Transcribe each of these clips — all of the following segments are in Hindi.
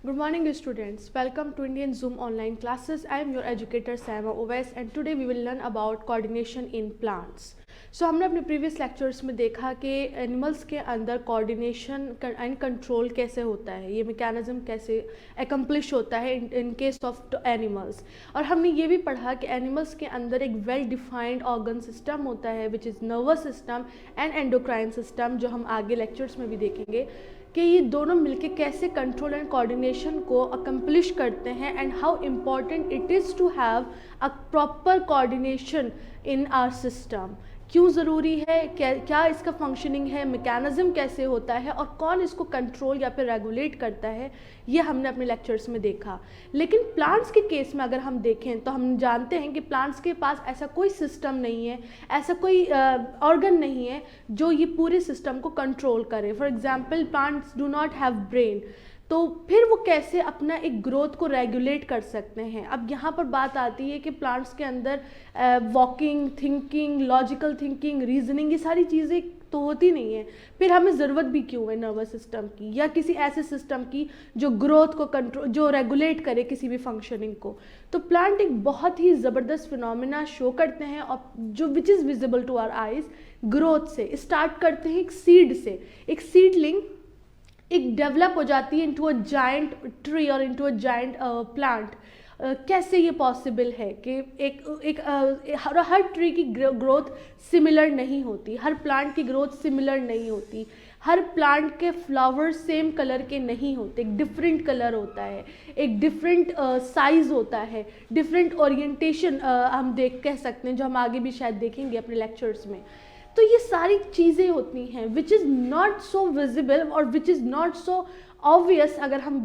Good morning students, welcome to Indian Zoom online classes. I am your educator Saima Owais and today we will learn about coordination in plants. So हमने अपने प्रीवियस लेक्चर्स में देखा कि एनिमल्स के अंदर कोऑर्डिनेशन एंड कंट्रोल कैसे होता है, ये मैकेनिज्म कैसे एकम्प्लिश होता है इन केस ऑफ एनिमल्स। और हमने ये भी पढ़ा कि एनिमल्स के अंदर एक वेल डिफाइंड ऑर्गन सिस्टम होता है which is nervous system and endocrine system, जो हम आगे लेक्चर्स में भी देखेंगे कि ये दोनों मिलके कैसे कंट्रोल एंड कोऑर्डिनेशन को अकम्प्लिश करते हैं and how important it is to have a proper coordination in our system. क्यों ज़रूरी है, क्या इसका फंक्शनिंग है, मैकेनिज्म कैसे होता है और कौन इसको कंट्रोल या फिर रेगुलेट करता है, ये हमने अपने लेक्चर्स में देखा। लेकिन प्लांट्स के केस में अगर हम देखें तो हम जानते हैं कि प्लांट्स के पास ऐसा कोई सिस्टम नहीं है, ऐसा कोई ऑर्गन नहीं है जो ये पूरे सिस्टम को कंट्रोल करे। For example plants do not have brain, तो फिर वो कैसे अपना एक ग्रोथ को रेगुलेट कर सकते हैं। अब यहाँ पर बात आती है कि प्लांट्स के अंदर walking, thinking, logical thinking, reasoning, ये सारी चीज़ें तो होती नहीं है, फिर हमें ज़रूरत भी क्यों है नर्वस सिस्टम की या किसी ऐसे सिस्टम की जो ग्रोथ को कंट्रोल, जो रेगुलेट करे किसी भी फंक्शनिंग को। तो प्लांट एक बहुत ही ज़बरदस्त फिनोमेना शो करते हैं और जो which is visible to our eyes. Growth से स्टार्ट करते हैं एक सीड से, एक सीडलिंग एक डेवलप हो जाती है इनटू अ जायंट ट्री और इनटू अ जायंट प्लांट। कैसे ये पॉसिबल है कि हर ट्री की ग्रोथ सिमिलर नहीं होती, हर प्लांट की ग्रोथ सिमिलर नहीं होती, हर प्लांट के फ्लावर्स सेम कलर के नहीं होते, एक डिफरेंट कलर होता है, एक डिफरेंट साइज़ होता है, डिफरेंट ओरिएंटेशन हम कह सकते हैं, जो हम आगे भी शायद देखेंगे अपने लेक्चर्स में। तो ये सारी चीज़ें होती हैं which is not so visible और which is not so obvious अगर हम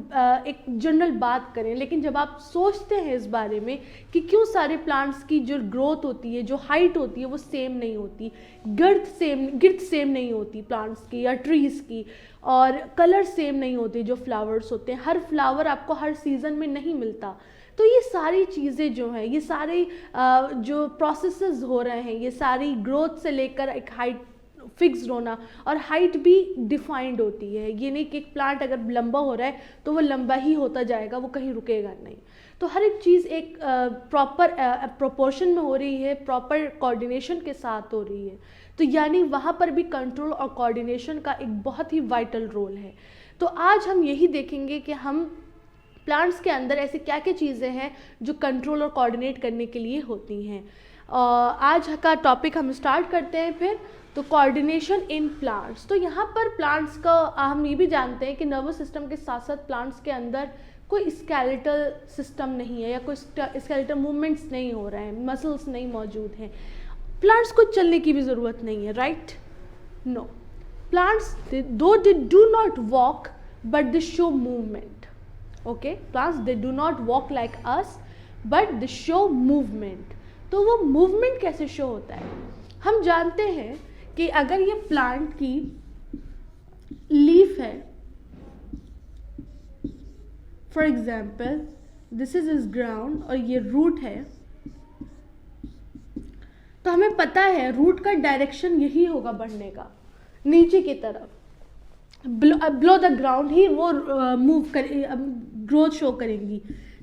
एक जनरल बात करें। लेकिन जब आप सोचते हैं इस बारे में कि क्यों सारे प्लांट्स की जो ग्रोथ होती है, जो हाइट होती है, वो सेम नहीं होती, गिर्थ सेम नहीं होती प्लांट्स की या ट्रीज़ की, और कलर सेम नहीं होते जो फ्लावर्स होते हैं, हर फ्लावर आपको हर सीज़न में नहीं मिलता। तो ये सारी चीज़ें जो हैं, ये सारे जो प्रोसेसेस हो रहे हैं, ये सारी ग्रोथ से लेकर एक हाइट फिक्स्ड होना, और हाइट भी डिफाइंड होती है। ये नहीं कि एक प्लांट अगर लंबा हो रहा है तो वो लंबा ही होता जाएगा, वो कहीं रुकेगा नहीं। तो हर एक चीज़ एक प्रॉपर प्रोपोर्शन में हो रही है, प्रॉपर कोऑर्डिनेशन के साथ हो रही है। तो यानी वहाँ पर भी कंट्रोल और कोऑर्डिनेशन का एक बहुत ही वाइटल रोल है। तो आज हम यही देखेंगे कि हम प्लांट्स के अंदर ऐसे क्या क्या चीज़ें हैं जो कंट्रोल और कोऑर्डिनेट करने के लिए होती हैं। आज का टॉपिक हम स्टार्ट करते हैं फिर। तो कोऑर्डिनेशन इन प्लांट्स, तो यहाँ पर प्लांट्स का हम ये भी जानते हैं कि नर्वस सिस्टम के साथ साथ प्लांट्स के अंदर कोई स्केलेटल सिस्टम नहीं है या कोई स्केलेटल मूवमेंट्स नहीं हो रहे हैं, मसल्स नहीं मौजूद हैं। प्लांट्स को चलने की भी ज़रूरत नहीं है, राइट? नो, प्लांट्स दो they do not walk but they show movement. Okay, plants they do not walk like us but they show movement. तो वो मूवमेंट कैसे शो होता है? हम जानते हैं कि अगर ये प्लांट की लीफ है, for example this is is ground और ये रूट है, तो हमें पता है रूट का डायरेक्शन यही होगा बढ़ने का, नीचे की तरफ, बिलो द ग्राउंड ही वो मूव कर ग्रोथ शो करेंगी,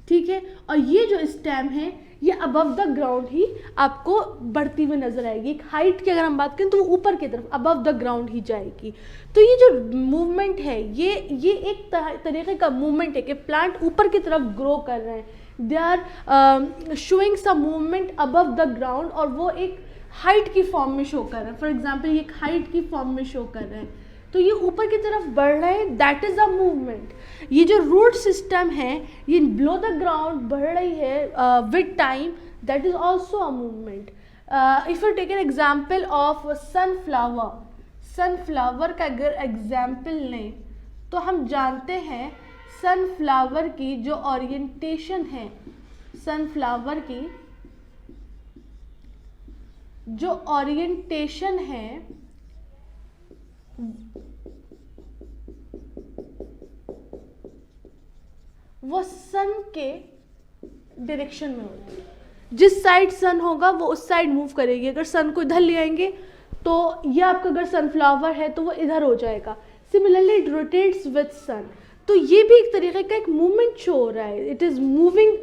ठीक है। और ये जो स्टेम है ये अबव द ग्राउंड ही आपको बढ़ती हुई नजर आएगी। एक हाइट की अगर हम बात करें तो वो ऊपर की तरफ अबव द ग्राउंड ही जाएगी। तो ये जो मूवमेंट है ये एक तरीके का मूवमेंट है कि प्लांट ऊपर की तरफ ग्रो कर रहे हैं, they are showing some movement above the ground, और वो एक हाइट की फॉर्म में शो कर रहे हैं। फॉर एग्जाम्पल ये एक हाइट की फॉर्म में शो कर रहे हैं, तो ये ऊपर की तरफ बढ़ रहे हैं, दैट इज़ अ मूवमेंट। ये जो रूट सिस्टम है ये बिलो द ग्राउंड बढ़ रही है with time, that is also a movement. If you take an example of sunflower, sunflower का अगर एग्जाम्पल लें तो हम जानते हैं सनफ्लावर की जो ओरिएंटेशन है, सनफ्लावर की जो ओरिएंटेशन है वो सन के डायरेक्शन में होती है। जिस साइड सन होगा वो उस साइड मूव करेगी। अगर सन को इधर ले आएंगे तो ये आपका अगर सनफ्लावर है तो वो इधर हो जाएगा। सिमिलरली इट रोटेट्स विद सन। तो ये भी एक तरीके का एक मूवमेंट शो हो रहा है, it is moving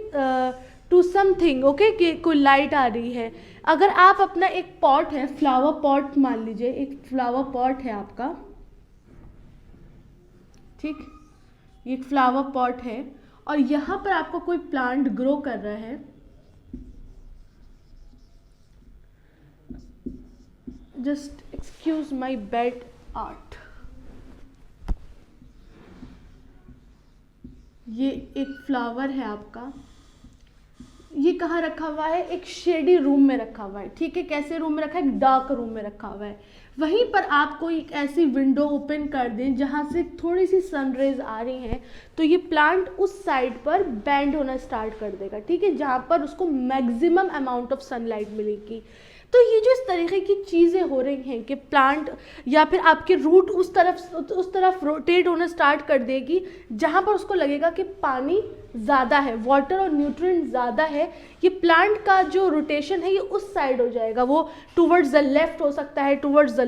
to something, okay, कि कोई लाइट आ रही है। अगर आप अपना एक पॉट है, फ्लावर पॉट मान लीजिए, एक फ्लावर पॉट है आपका, ठीक, ये एक फ्लावर पॉट है और यहाँ पर आपको कोई प्लांट ग्रो कर रहा है। Just excuse my bad art. ये एक फ्लावर है आपका, ये कहाँ रखा हुआ है, एक शेडी रूम में रखा हुआ है, ठीक है। कैसे रूम में रखा है, एक डार्क रूम में रखा हुआ है। वहीं पर आप कोई एक ऐसी विंडो ओपन कर दें जहाँ से थोड़ी सी सनरेज आ रही हैं, तो ये प्लांट उस साइड पर बेंड होना स्टार्ट कर देगा, ठीक है, जहाँ पर उसको मैक्सिमम अमाउंट ऑफ सनलाइट मिलेगी। तो ये जो इस तरीके की चीज़ें हो रही हैं कि प्लांट या फिर आपके रूट उस तरफ रोटेट होना स्टार्ट कर देगी जहाँ पर उसको लगेगा कि पानी ज़्यादा है, वाटर और न्यूट्रिएंट ज़्यादा है। ये प्लांट का जो रोटेशन है ये उस साइड हो जाएगा, वो टुवर्ड्स द लेफ्ट हो सकता है, टुवर्ड्स द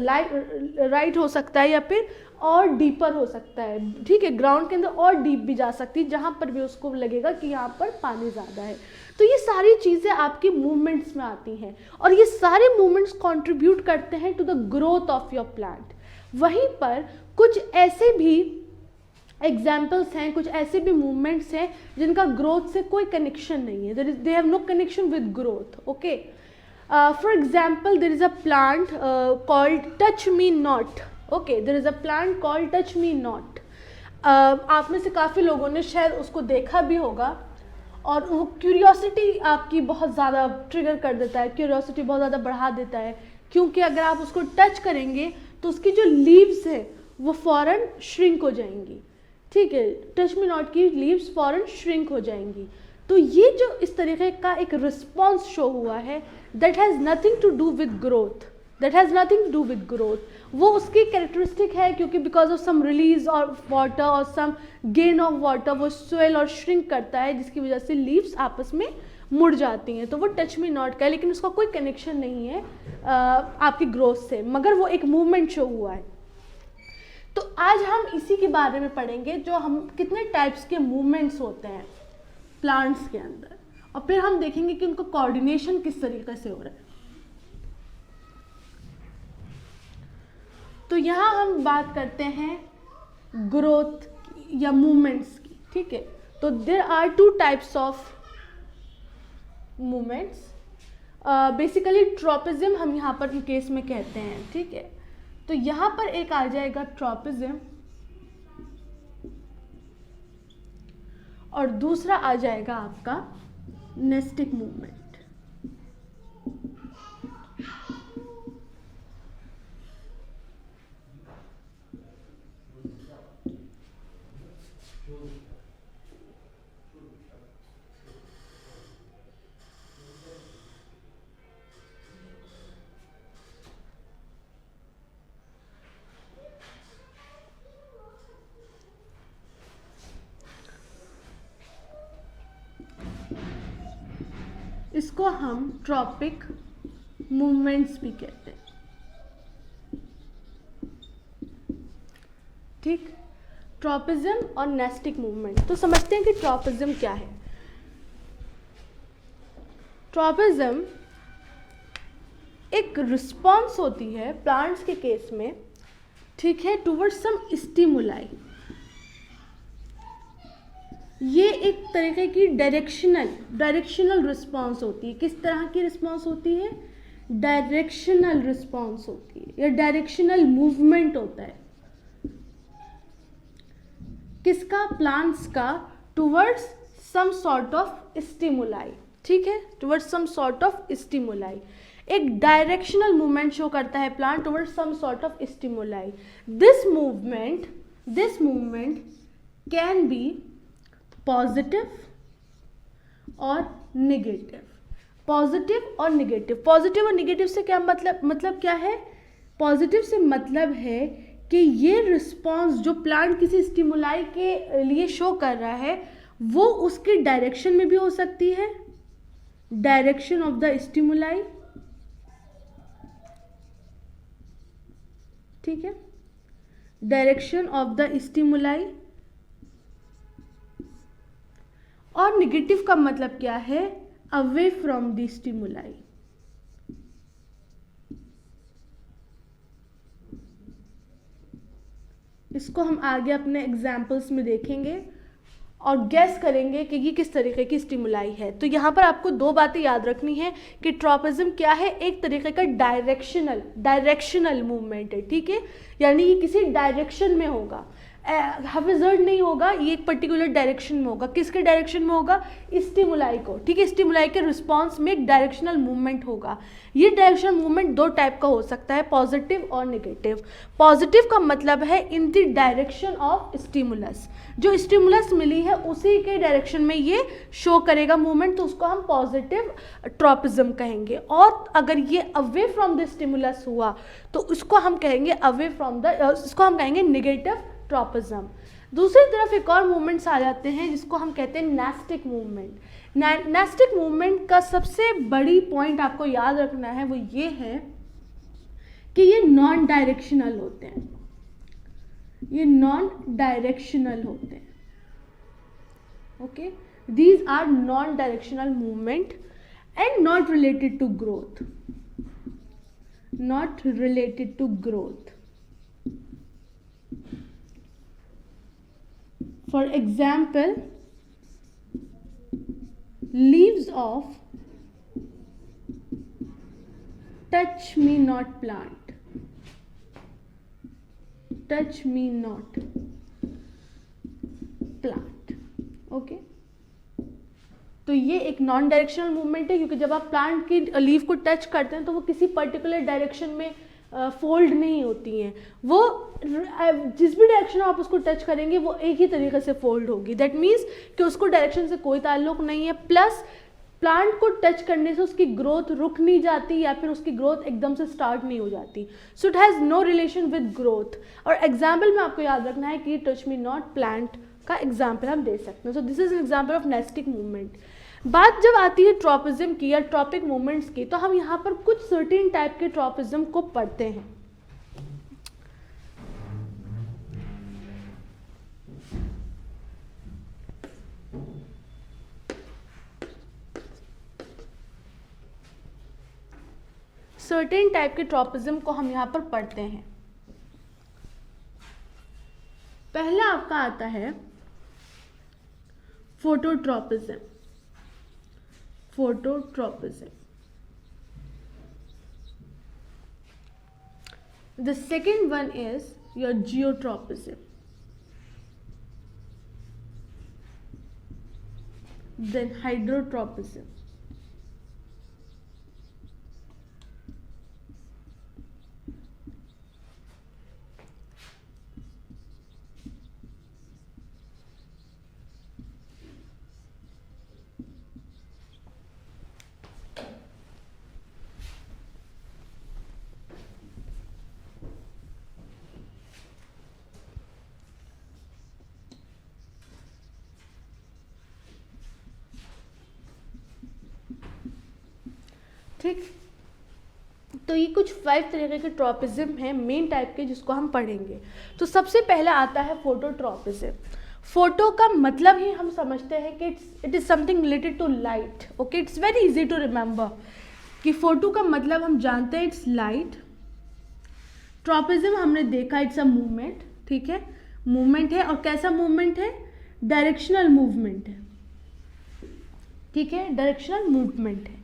राइट हो सकता है, या फिर और डीपर हो सकता है, ठीक है, ग्राउंड के अंदर और डीप भी जा सकती है, जहाँ पर भी उसको लगेगा कि यहाँ पर पानी ज़्यादा है। तो ये सारी चीज़ें आपकी मूवमेंट्स में आती हैं और ये सारे मूवमेंट्स कंट्रीब्यूट करते हैं to the growth of your plant. वहीं पर कुछ ऐसे भी एग्जाम्पल्स हैं, कुछ ऐसे भी मूवमेंट्स हैं जिनका ग्रोथ से कोई कनेक्शन नहीं है, they have no connection with growth, okay. For example, there is a plant called touch me not, okay, there is a plant called touch me not. आप में से काफ़ी लोगों ने शायद उसको देखा भी होगा और वो क्यूरियोसिटी आपकी बहुत ज़्यादा ट्रिगर कर देता है, क्यूरियोसिटी बहुत ज़्यादा बढ़ा देता है, क्योंकि अगर आप उसको टच करेंगे तो उसकी जो लीव्स है वो फ़ौरन श्रिंक हो जाएंगी, ठीक है, टच मी नॉट की लीव्स फ़ौरन श्रिंक हो जाएंगी। तो ये जो इस तरीके का एक रिस्पॉन्स शो हुआ है, that has nothing to do with growth, that has nothing to do with growth. वो उसकी कैरेक्टरिस्टिक है क्योंकि because of some release of water और सम गेन ऑफ वाटर वो स्वेल और श्रिंक करता है, जिसकी वजह से लीव्स आपस में मुड़ जाती हैं। तो वो टच मी नॉट का है, लेकिन उसका कोई कनेक्शन नहीं है आपकी ग्रोथ से, मगर वो एक मूवमेंट शो हुआ है। तो आज हम इसी के बारे में पढ़ेंगे, जो हम कितने टाइप्स के मूवमेंट्स होते हैं प्लांट्स के अंदर, और फिर हम देखेंगे कि उनका कोऑर्डिनेशन किस तरीके से हो रहा है। तो यहाँ हम बात करते हैं ग्रोथ या मूवमेंट्स की, ठीक है। तो there are two types of movements, basically tropism हम यहाँ पर केस में कहते हैं, ठीक है। तो यहाँ पर एक आ जाएगा ट्रॉपिज्म और दूसरा आ जाएगा आपका नेस्टिक मूवमेंट। इसको हम ट्रॉपिक मूवमेंट्स भी कहते हैं, ठीक। ट्रॉपिज्म और नेस्टिक मूवमेंट, तो समझते हैं कि ट्रॉपिज्म क्या है। ट्रॉपिज्म एक रिस्पॉन्स होती है प्लांट्स के केस में, ठीक है, टुवर्ड्स सम स्टिमुलाई। ये एक तरीके की डायरेक्शनल रिस्पॉन्स होती है। किस तरह की रिस्पॉन्स होती है, डायरेक्शनल रिस्पॉन्स होती है या डायरेक्शनल मूवमेंट होता है। किसका, प्लांट्स का, towards some sort of stimuli, ठीक है, towards some sort of stimuli. एक डायरेक्शनल मूवमेंट शो करता है plant towards some sort of stimuli. This movement can be positive और नेगेटिव। पॉजिटिव और नेगेटिव, पॉजिटिव और नेगेटिव से क्या मतलब क्या है, पॉजिटिव से मतलब है कि ये रिस्पॉन्स जो प्लांट किसी स्टिमुलाई के लिए शो कर रहा है वो उसके डायरेक्शन में भी हो सकती है, डायरेक्शन ऑफ द स्टिमुलाई, ठीक है, डायरेक्शन ऑफ द स्टिमुलाई, और निगेटिव का मतलब क्या है, अवे फ्रॉम द स्टिमुलाई। इसको हम आगे अपने एग्जाम्पल्स में देखेंगे और गैस करेंगे कि ये किस तरीके की स्टिमुलाई है। तो यहाँ पर आपको दो बातें याद रखनी है कि ट्रॉपिज्म क्या है, एक तरीके का डायरेक्शनल मूवमेंट है, ठीक है, यानी ये किसी डायरेक्शन में होगा, हैविजर्ड नहीं होगा, ये एक पर्टिकुलर डायरेक्शन में होगा। किसके डायरेक्शन में होगा, स्टिमुलाई को, ठीक है, स्टिमुलाई के रिस्पॉन्स में एक डायरेक्शनल मूवमेंट होगा। ये डायरेक्शनल मूवमेंट दो टाइप का हो सकता है, पॉजिटिव और नेगेटिव। पॉजिटिव का मतलब है in the direction of stimulus, जो स्टिमुलस मिली है उसी के डायरेक्शन में ये शो करेगा मूवमेंट, तो उसको हम पॉजिटिव ट्रॉपिज्म कहेंगे। और अगर ये अवे फ्रॉम द स्टिमुलस हुआ तो उसको हम कहेंगे इसको हम कहेंगे नेगेटिव ट्रॉपिज्म। दूसरी तरफ एक और मूवमेंट्स आ जाते हैं जिसको हम कहते हैं नेस्टिक मूवमेंट। नेस्टिक मूवमेंट का सबसे बड़ी पॉइंट आपको याद रखना है वो ये है कि ये नॉन डायरेक्शनल होते हैं, ये नॉन डायरेक्शनल होते हैं। Okay, these are non directional movement and not related to growth, not related to growth. For example, leaves of touch me not plant, touch me not plant, okay? तो ये एक नॉन डायरेक्शनल मूवमेंट है, क्योंकि जब आप प्लांट की लीफ को टच करते हैं तो वो किसी पर्टिकुलर डायरेक्शन में फोल्ड नहीं होती हैं, वो जिस भी डायरेक्शन आप उसको टच करेंगे वो एक ही तरीके से फोल्ड होगी। दैट मीन्स कि उसको डायरेक्शन से कोई ताल्लुक नहीं है, प्लस प्लांट को टच करने से उसकी ग्रोथ रुक नहीं जाती या फिर उसकी ग्रोथ एकदम से स्टार्ट नहीं हो जाती। So it has no relation with growth. और एग्जाम्पल में आपको याद रखना है कि टच मी नॉट प्लांट का एग्जाम्पल हम दे सकते हैं। So this is an example of nastic movement. बात जब आती है ट्रॉपिज्म की या ट्रॉपिक मूवमेंट्स की, तो हम यहाँ पर कुछ सर्टेन टाइप के ट्रॉपिज्म को पढ़ते हैं। सर्टेन टाइप के ट्रॉपिज्म को हम यहाँ पर पढ़ते हैं। पहला आपका आता है phototropism. Phototropism. The second one is your geotropism. Then hydrotropism. ठीक, तो ये कुछ 5 तरीके के ट्रॉपिज्म हैं मेन टाइप के जिसको हम पढ़ेंगे। तो सबसे पहला आता है फोटोट्रॉपिज्म। फोटो का मतलब ही हम समझते हैं कि it is something related to light. Okay, it's very easy to remember कि फोटो का मतलब हम जानते हैं इट्स लाइट। ट्रॉपिज्म हमने देखा इट्स अ मूवमेंट, ठीक है, मूवमेंट है। और कैसा मूवमेंट है, डायरेक्शनल मूवमेंट है, ठीक है, डायरेक्शनल मूवमेंट है।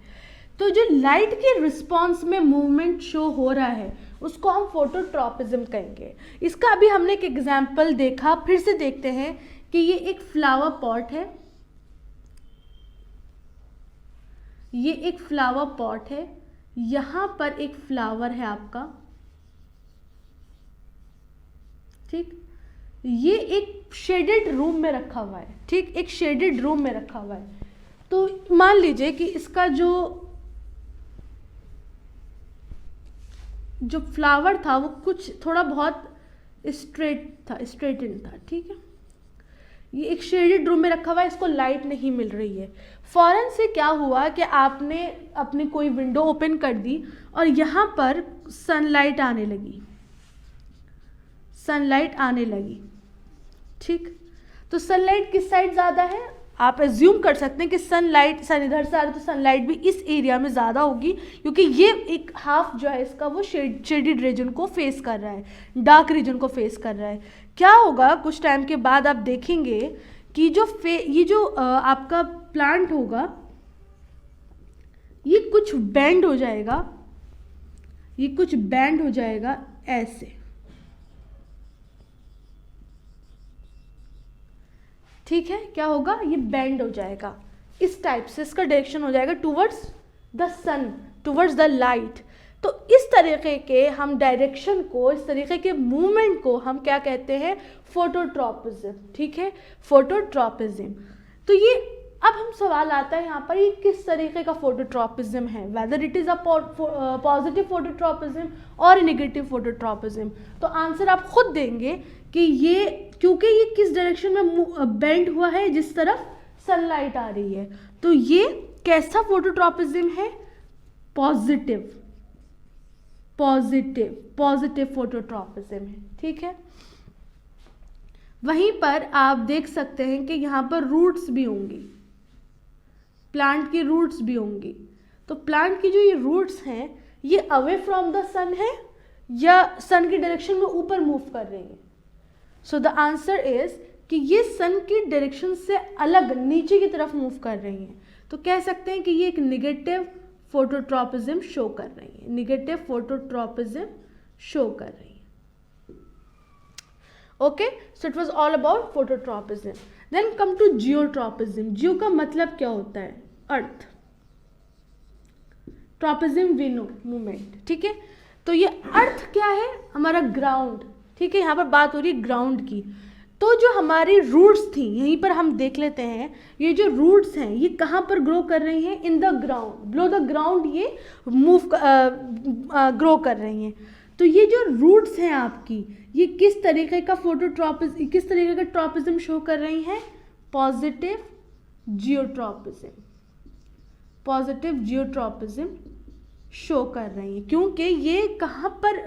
तो जो लाइट के रिस्पॉन्स में मूवमेंट शो हो रहा है उसको हम फोटोट्रॉपिज्म कहेंगे। इसका अभी हमने एक एग्जाम्पल देखा, फिर से देखते हैं कि ये एक फ्लावर पॉट है, ये एक फ्लावर पॉट है, यहाँ पर एक फ्लावर है आपका, ठीक, ये एक शेडेड रूम में रखा हुआ है, ठीक, एक शेडेड रूम में रखा हुआ है। तो मान लीजिए कि इसका जो फ्लावर था वो कुछ थोड़ा बहुत स्ट्रेटेड था, ठीक है, ये एक शेडेड रूम में रखा हुआ है, इसको लाइट नहीं मिल रही है। फौरन से क्या हुआ कि आपने अपनी कोई विंडो ओपन कर दी और यहाँ पर सनलाइट आने लगी, सनलाइट आने लगी, ठीक। तो सनलाइट किस साइड ज़्यादा है, आप एज्यूम कर सकते हैं कि सन इधर से आ रहा है तो सनलाइट भी इस एरिया में ज़्यादा होगी, क्योंकि ये एक हाफ जो है इसका वो शेडेड रीजन को फेस कर रहा है, डार्क रीजन को फेस कर रहा है। क्या होगा कुछ टाइम के बाद आप देखेंगे कि ये जो आपका प्लांट होगा ये कुछ बेंड हो जाएगा, ये कुछ बेंड हो जाएगा ऐसे, ठीक है। क्या होगा, ये बेंड हो जाएगा इस टाइप से, इसका डायरेक्शन हो जाएगा towards the sun, towards the light. तो इस तरीके के हम डायरेक्शन को, इस तरीके के मूवमेंट को हम क्या कहते हैं, फोटोट्रॉपिज्म, ठीक है, फोटोट्रॉपिज्म। तो ये अब हम सवाल आता है यहाँ पर, ये किस तरीके का फोटोट्रॉपिज्म है, whether it is a positive phototropism और नेगेटिव फोटोट्रॉपिज्म। तो आंसर आप खुद देंगे कि ये, क्योंकि ये किस डायरेक्शन में बेंड हुआ है, जिस तरफ सनलाइट आ रही है, तो ये कैसा फोटोट्रॉपिज्म है, पॉजिटिव फोटोट्रॉपिज्म है, ठीक है। वहीं पर आप देख सकते हैं कि यहाँ पर रूट्स भी होंगी, प्लांट की रूट्स भी होंगी। तो प्लांट की जो ये रूट्स हैं ये अवे फ्रॉम द सन है या सन की डायरेक्शन में ऊपर मूव कर रही हैं। सो द आंसर इज कि ये सन की डायरेक्शन से अलग नीचे की तरफ मूव कर रही हैं। तो कह सकते हैं कि ये एक निगेटिव फोटोट्रॉपिज्म शो कर रही है, निगेटिव फोटोट्रॉपिज्म शो कर रही है। Okay, so it was all about phototropism. Then come to geotropism. Geo का मतलब क्या होता है, earth, tropism we know movement, ठीक है। तो ये अर्थ क्या है, हमारा ग्राउंड, ठीक है। यहाँ पर बात हो रही है ग्राउंड की। तो जो हमारी रूट्स थी, यहीं पर हम देख लेते हैं, ये जो रूट्स हैं ये कहाँ पर ग्रो कर रही हैं, in the ground, below the ground ये ग्रो कर रही हैं। तो ये जो रूट्स हैं आपकी, ये किस तरीके का किस तरीके का ट्रॉपिज्म शो कर रही हैं, positive geotropism, positive geotropism show कर रही हैं। क्योंकि ये कहाँ पर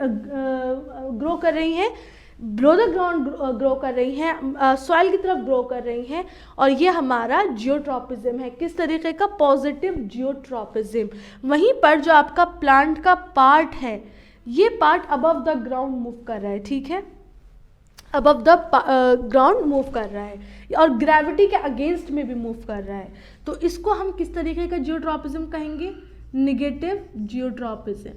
ग्रो कर रही हैं, बिलो द ग्राउंड ग्रो कर रही हैं, सॉइल की तरफ ग्रो कर रही हैं, और ये हमारा जियोट्रॉपिज्म है। किस तरीके का, पॉजिटिव जियोट्रॉपिज्म। वहीं पर जो आपका प्लांट का पार्ट है, ये part above the ground move कर रहा है, ठीक है, अबव द ग्राउंड मूव कर रहा है और ग्रेविटी के अगेंस्ट में भी मूव कर रहा है। तो इसको हम किस तरीके का जियोट्रॉपिज्म कहेंगे, निगेटिव जियोट्रॉपिज्म।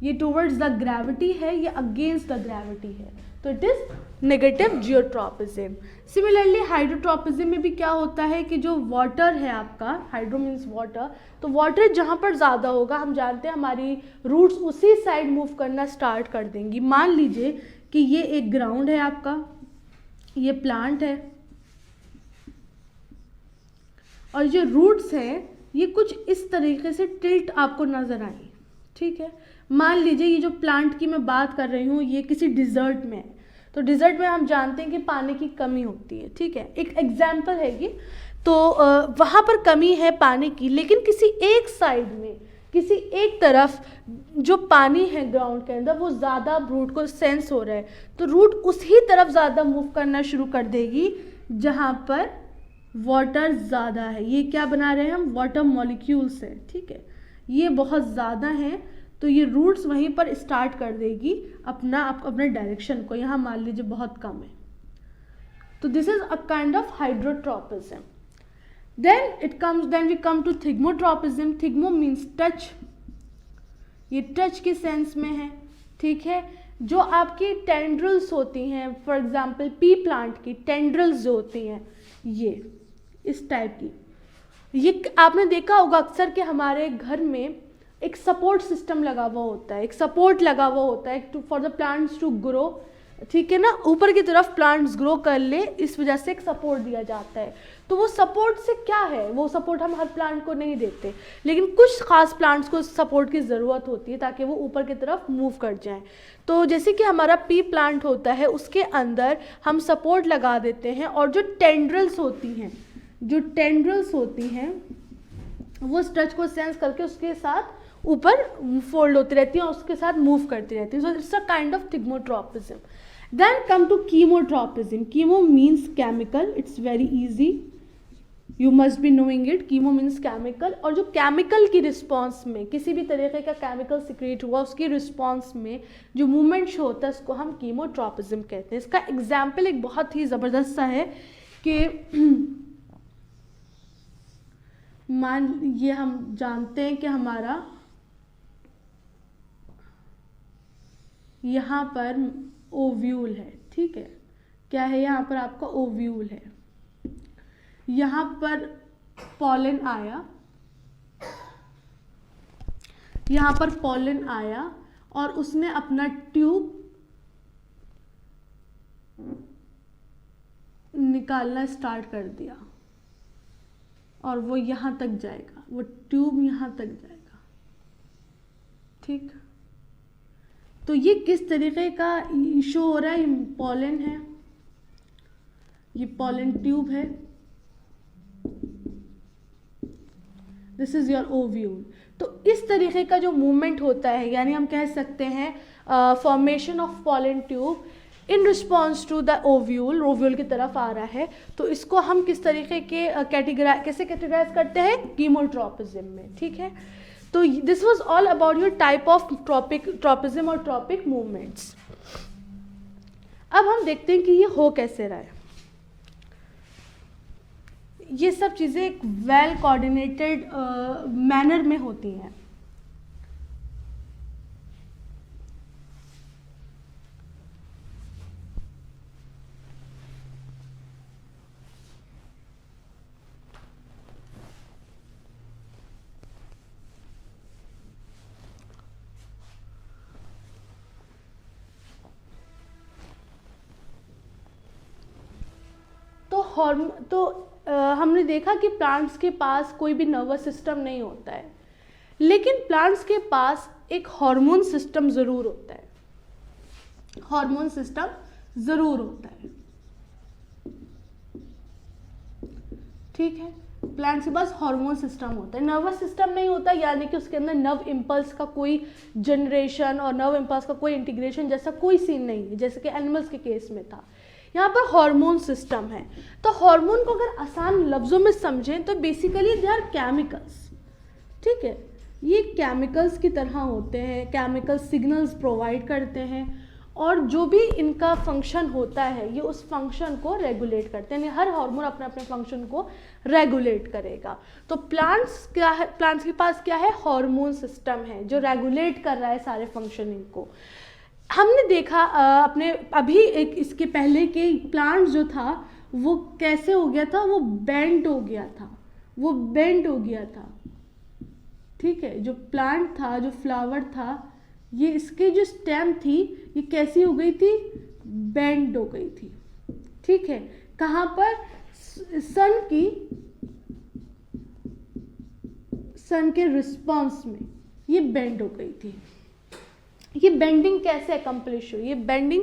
ये टुवर्ड्स द ग्रेविटी है, ये अगेंस्ट द ग्रेविटी है, तो it is negative geotropism. Similarly hydrotropism में भी क्या होता है कि जो वाटर है आपका, हाइड्रो मीन्स वाटर, तो वाटर जहाँ पर ज़्यादा होगा, हम जानते हैं हमारी रूट्स उसी साइड मूव करना स्टार्ट कर देंगी। मान लीजिए कि ये एक ग्राउंड है आपका, ये प्लांट है, और जो रूट्स हैं ये कुछ इस तरीके से टिल्ट आपको नज़र आई, ठीक है। मान लीजिए ये जो प्लांट की मैं बात कर रही हूँ ये किसी डिज़र्ट में है, तो डिज़र्ट में हम जानते हैं कि पानी की कमी होती है, ठीक है, एक एग्जाम्पल है ये। तो वहाँ पर कमी है पानी की, लेकिन किसी एक साइड में, किसी एक तरफ जो पानी है ग्राउंड के अंदर वो ज़्यादा रूट को सेंस हो रहा है, तो रूट उसी तरफ ज़्यादा मूव करना शुरू कर देगी जहाँ पर वाटर ज़्यादा है। ये क्या बना रहे हैं हम, वाटर मॉलिक्यूल्स है, ठीक है, ये बहुत ज़्यादा हैं, तो ये रूट्स वहीं पर स्टार्ट कर देगी अपने डायरेक्शन को। यहाँ मान लीजिए बहुत कम है, तो this is a kind of hydrotropism. Then we come to thigmotropism. Thigmo means touch, ये टच के सेंस में है, ठीक है। जो आपकी टेंड्रल्स होती हैं, फॉर एग्जाम्पल पी प्लांट की टेंड्रल्स जो होती हैं ये इस टाइप की, ये आपने देखा होगा अक्सर कि हमारे घर में एक सपोर्ट सिस्टम लगा हुआ होता है, एक सपोर्ट लगा हुआ होता है for the plants to grow, ठीक है ना, ऊपर की तरफ प्लांट्स ग्रो कर ले, इस वजह से एक सपोर्ट दिया जाता है। तो वो सपोर्ट से क्या है, वो सपोर्ट हम हर प्लांट को नहीं देते, लेकिन कुछ खास प्लांट्स को सपोर्ट की ज़रूरत होती है ताकि वो ऊपर की तरफ मूव कर जाएं। तो जैसे कि हमारा पी प्लांट होता है, उसके अंदर हम सपोर्ट लगा देते हैं, और जो टेंड्रल्स होती हैं वो स्ट्रेच को सेंस करके उसके साथ ऊपर फोल्ड होती रहती है और उसके साथ मूव करती रहती है। So it's a kind of thigmotropism. Then come to chemotropism. Chemo means chemical. It's very easy. You must be knowing it. Chemo means chemical. और जो chemical की response में किसी भी तरीके का chemical secrete हुआ उसकी response में जो movement शो होता है उसको हम chemotropism कहते हैं. इसका example एक बहुत ही ज़बरदस्त सा है कि मान ये हम जानते हैं कि हमारा यहाँ पर ओव्यूल है, ठीक है. क्या है यहाँ पर आपका ओव्यूल है. यहाँ पर पॉलन आया, यहाँ पर पॉलन आया और उसने अपना ट्यूब निकालना स्टार्ट कर दिया और वो यहाँ तक जाएगा, वो ट्यूब यहाँ तक जाएगा, ठीक. तो ये किस तरीके का शो हो रहा है. ये पॉलन है, ये पॉलन ट्यूब है. This is your ovule. तो इस तरीके का जो मूवमेंट होता है, यानी हम कह सकते हैं formation of pollen tube in response to the ovule, ovule की तरफ आ रहा है. तो इसको हम किस तरीके के कैसे कैटेगराइज करते हैं, कीमोट्रोपिज्म में, ठीक है. तो this was all about your type of tropism और ट्रॉपिक मूवमेंट्स. अब हम देखते हैं कि ये हो कैसे रहा है. ये सब चीज़ें एक वेल कोऑर्डिनेटेड मैनर में होती हैं. हमने देखा कि प्लांट्स के पास कोई भी नर्वस सिस्टम नहीं होता है, लेकिन प्लांट्स के पास एक हार्मोन सिस्टम ज़रूर होता है. हार्मोन सिस्टम ज़रूर होता है, ठीक है. प्लांट्स के पास हार्मोन सिस्टम होता है, नर्वस सिस्टम नहीं होता, यानी कि उसके अंदर नर्व इम्पल्स का कोई जनरेशन और नर्व इम्पल्स का कोई इंटीग्रेशन जैसा कोई सीन नहीं है, जैसे कि एनिमल्स के केस में था. यहाँ पर हार्मोन सिस्टम है. तो हार्मोन को अगर आसान लफ्ज़ों में समझें तो बेसिकली दे आर केमिकल्स, ठीक है. ये केमिकल्स की तरह होते हैं, केमिकल सिग्नल्स प्रोवाइड करते हैं और जो भी इनका फंक्शन होता है ये उस फंक्शन को रेगुलेट करते हैं. हर हार्मोन अपने अपने फंक्शन को रेगुलेट करेगा. तो प्लांट्स क्या है, प्लांट्स के पास क्या है, हार्मोन सिस्टम है जो रेगुलेट कर रहा है सारे फंक्शनिंग को. हमने देखा अपने अभी एक इसके पहले के प्लांट जो था वो कैसे हो गया था, वो बेंड हो गया था, वो बेंड हो गया था, ठीक है. जो प्लांट था, जो फ्लावर था, ये इसके जो स्टेम थी ये कैसी हो गई थी, बेंड हो गई थी, ठीक है. कहाँ पर, सन के रिस्पॉन्स में ये बेंड हो गई थी. ये बेंडिंग कैसे अकम्प्लिश हुई, ये बेंडिंग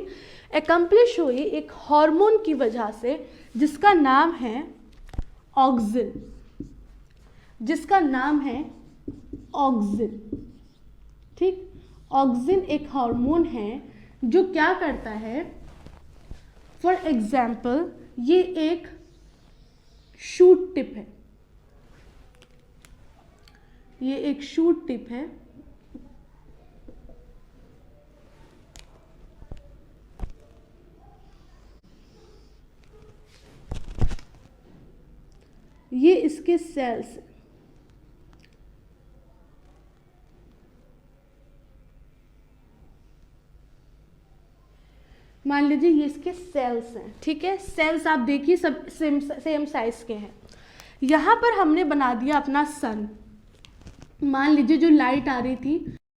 अकम्प्लिश हुई एक हार्मोन की वजह से जिसका नाम है ऑक्सिन, जिसका नाम है ऑक्सिन, ठीक. ऑक्सिन एक हार्मोन है जो क्या करता है, फॉर एग्जाम्पल ये एक शूट टिप है, ये एक शूट टिप है. ये इसके सेल्स हैं. मान लीजिए ये इसके सेल्स हैं, ठीक है. सेल्स आप देखिए सब सेम साइज के हैं. यहाँ पर हमने बना दिया अपना सन. मान लीजिए जो लाइट आ रही थी